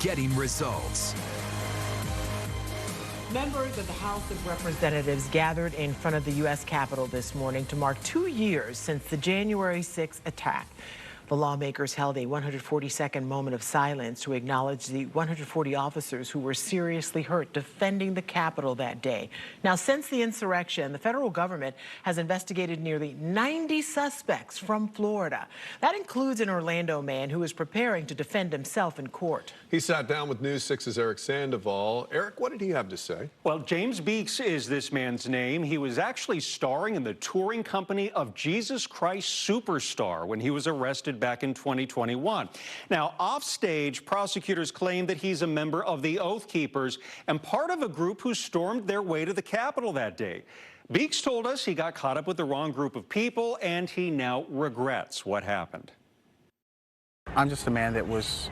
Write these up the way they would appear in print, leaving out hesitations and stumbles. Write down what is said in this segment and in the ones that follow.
getting results. Members of the House of Representatives gathered in front of the U.S. Capitol this morning to mark 2 years since the January 6th attack. The lawmakers held a 140-second moment of silence to acknowledge the 140 officers who were seriously hurt defending the Capitol that day. Now, since the insurrection, the federal government has investigated nearly 90 suspects from Florida. That includes an Orlando man who is preparing to defend himself in court. He sat down with News 6's Eric Sandoval. Eric, what did he have to say? Well, James Beeks is this man's name. He was actually starring in the touring company of Jesus Christ Superstar when he was arrested back in 2021. Now, offstage, prosecutors claim that he's a member of the Oath Keepers and part of a group who stormed their way to the Capitol that day. Beeks told us he got caught up with the wrong group of people, and he now regrets what happened. I'm just a man that was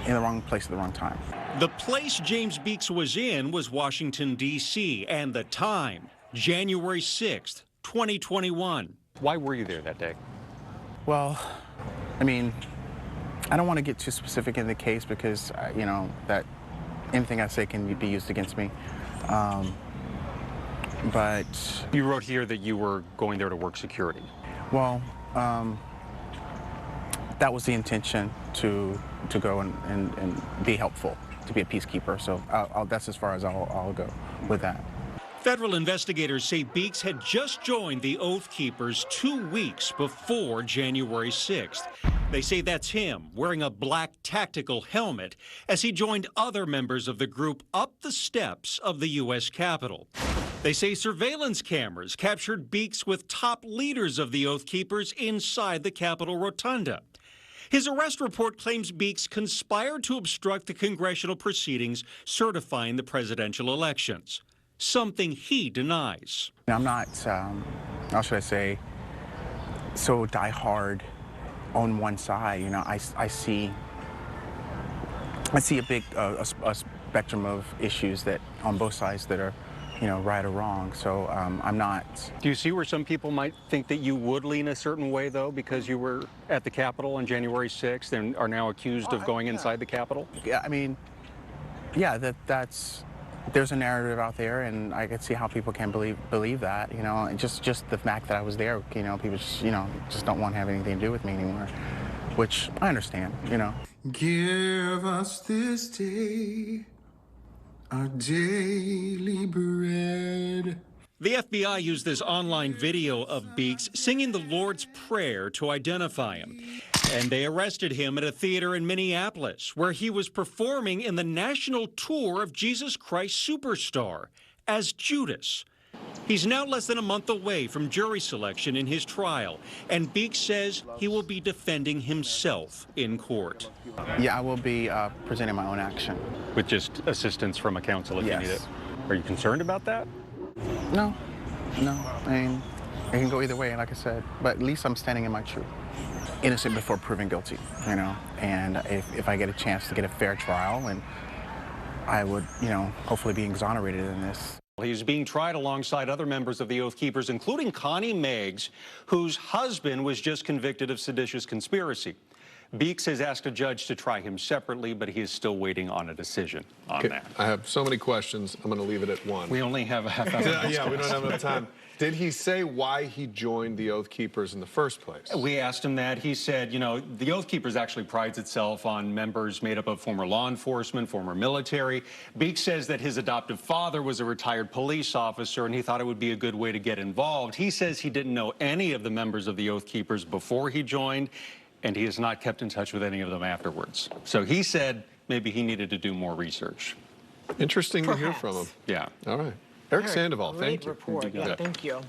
in the wrong place at the wrong time. The place James Beeks was in was Washington, D.C., and the time, January 6th, 2021. Why were you there that day? Well, I mean, I don't want to get too specific in the case because, you know, that anything I say can be used against me. But You wrote here that you were going there to work security. well, that was the intention to go and be helpful, to be a peacekeeper. So that's as far as I'll go with that. Federal investigators say Beeks had just joined the Oath Keepers 2 weeks before January 6th. They say that's him wearing a black tactical helmet as he joined other members of the group up the steps of the U.S. Capitol. They say surveillance cameras captured Beeks with top leaders of the Oath Keepers inside the Capitol Rotunda. His arrest report claims Beeks conspired to obstruct the congressional proceedings certifying the presidential elections, something he denies. I'm not, how should I say, so diehard on one side. You know, I see a big a spectrum of issues that on both sides that are, you know, right or wrong. So I'm not. Do you see where some people might think that you would lean a certain way, though, because you were at the Capitol on January 6th and are now accused of going inside the Capitol? Yeah, I mean, yeah, that's. There's a narrative out there, and I can see how people can believe that, you know, and just the fact that I was there, you know, people just, you know, just don't want to have anything to do with me anymore, which I understand, you know. Give us this day our daily bread. The FBI used this online video of Beeks singing the Lord's Prayer to identify him. And they arrested him at a theater in Minneapolis, where he was performing in the national tour of Jesus Christ Superstar as Judas. He's now less than a month away from jury selection in his trial, and Beeks says he will be defending himself in court. Yeah, I will be presenting my own action. With just assistance from a counsel if Yes. you need it. Are you concerned about that? No. I mean, it can go either way, like I said, but at least I'm standing in my truth. Innocent before proven guilty, you know, and if I get a chance to get a fair trial, and I would, you know, hopefully be exonerated in this. He's being tried alongside other members of the Oath Keepers, including Connie Meggs, whose husband was just convicted of seditious conspiracy. Beeks has asked a judge to try him separately, but he is still waiting on a decision on that. I have so many questions. I'm going to leave it at one. We only have a half hour. Yeah, we don't have enough time. Did he say why he joined the Oath Keepers in the first place? We asked him that. He said, you know, the Oath Keepers actually prides itself on members made up of former law enforcement, former military. Beeks says that his adoptive father was a retired police officer, and he thought it would be a good way to get involved. He says he didn't know any of the members of the Oath Keepers before he joined, and he has not kept in touch with any of them afterwards. So he said maybe he needed to do more research. Interesting to hear from him. Yeah. All right. Eric Sandoval, thank you. Great report. Yeah, thank you.